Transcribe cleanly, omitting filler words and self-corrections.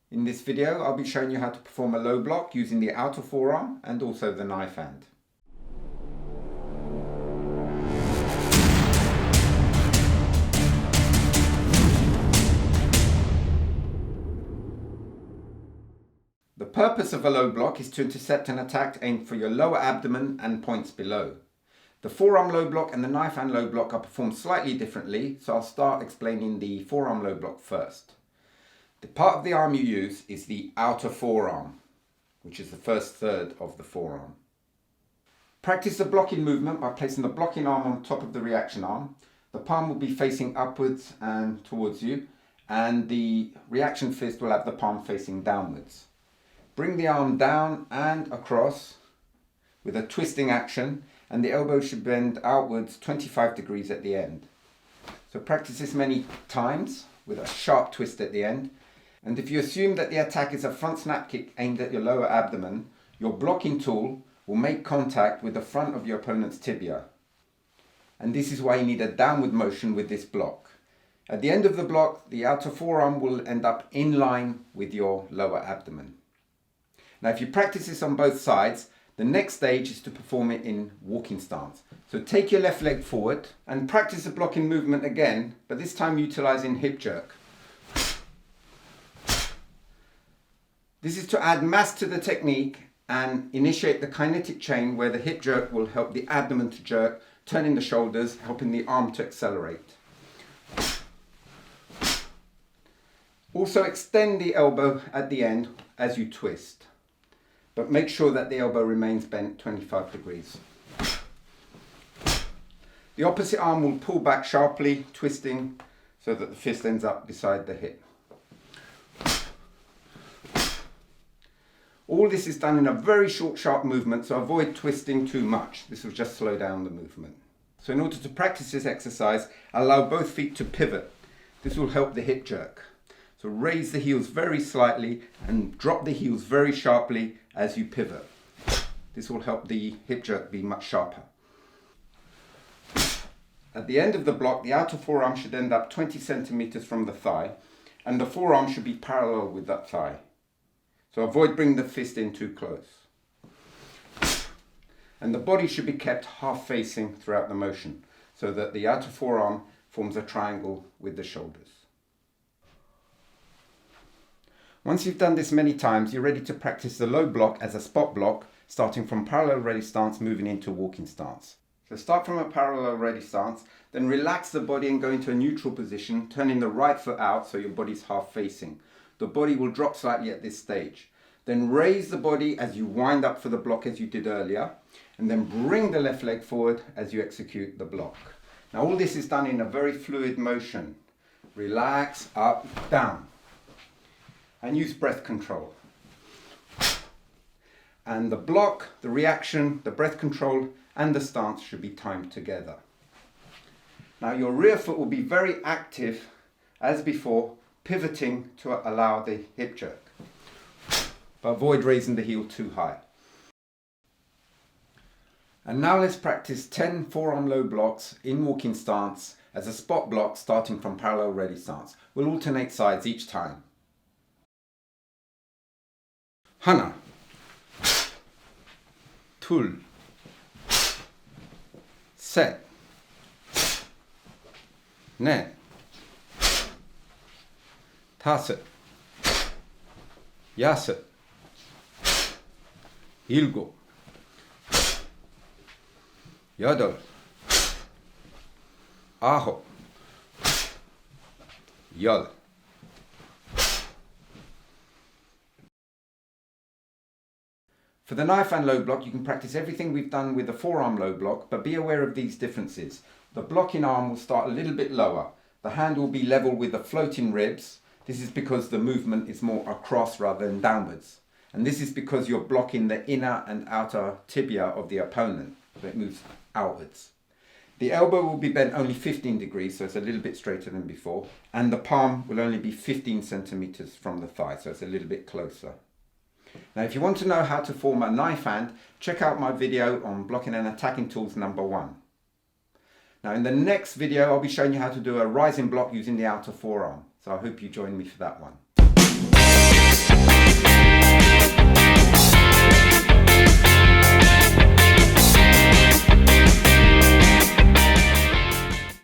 In this video, I'll be showing you how to perform a low block using the outer forearm and also the knife hand. The purpose of a low block is to intercept an attack aimed for your lower abdomen and points below. The forearm low block and the knife hand low block are performed slightly differently, so I'll start explaining the forearm low block first. The part of the arm you use is the outer forearm, which is the first third of the forearm. Practice the blocking movement by placing the blocking arm on top of the reaction arm. The palm will be facing upwards and towards you, and the reaction fist will have the palm facing downwards. Bring the arm down and across with a twisting action, and the elbow should bend outwards 25 degrees at the end. So practice this many times with a sharp twist at the end. And if you assume that the attack is a front snap kick aimed at your lower abdomen, your blocking tool will make contact with the front of your opponent's tibia. And this is why you need a downward motion with this block. At the end of the block, the outer forearm will end up in line with your lower abdomen. Now, if you practice this on both sides, the next stage is to perform it in walking stance. So take your left leg forward and practice the blocking movement again, but this time utilizing hip jerk. This is to add mass to the technique and initiate the kinetic chain where the hip jerk will help the abdomen to jerk, turning the shoulders, helping the arm to accelerate. Also extend the elbow at the end as you twist, but make sure that the elbow remains bent 25 degrees. The opposite arm will pull back sharply, twisting so that the fist ends up beside the hip. All this is done in a very short, sharp movement, so avoid twisting too much. This will just slow down the movement. So in order to practice this exercise, allow both feet to pivot. This will help the hip jerk. So raise the heels very slightly and drop the heels very sharply as you pivot. This will help the hip jerk be much sharper. At the end of the block, the outer forearm should end up 20 centimeters from the thigh, and the forearm should be parallel with that thigh. So avoid bringing the fist in too close. And the body should be kept half facing throughout the motion, so that the outer forearm forms a triangle with the shoulders. Once you've done this many times, you're ready to practice the low block as a spot block, starting from parallel ready stance, moving into walking stance. So start from a parallel ready stance, then relax the body and go into a neutral position, turning the right foot out so your body's half facing. The body will drop slightly at this stage. Then raise the body as you wind up for the block as you did earlier, and then bring the left leg forward as you execute the block. Now all this is done in a very fluid motion. Relax, up, down. And use breath control. And the block, the reaction, the breath control, and the stance should be timed together. Now your rear foot will be very active as before, pivoting to allow the hip jerk. But avoid raising the heel too high. And now let's practice 10 forearm low blocks in walking stance as a spot block starting from parallel ready stance. We'll alternate sides each time. 하나, 둘, 셋, 넷, 다섯, 여섯, 일곱, 여덟, 아홉, 열. For the knife hand low block, you can practice everything we've done with the forearm low block, but be aware of these differences. The blocking arm will start a little bit lower. The hand will be level with the floating ribs. This is because the movement is more across rather than downwards. And this is because you're blocking the inner and outer tibia of the opponent, so it moves outwards. The elbow will be bent only 15 degrees, so it's a little bit straighter than before. And the palm will only be 15 centimeters from the thigh, so it's a little bit closer. Now, if you want to know how to form a knife hand, check out my video on blocking and attacking tools #1. Now, in the next video, I'll be showing you how to do a rising block using the outer forearm. So I hope you join me for that one.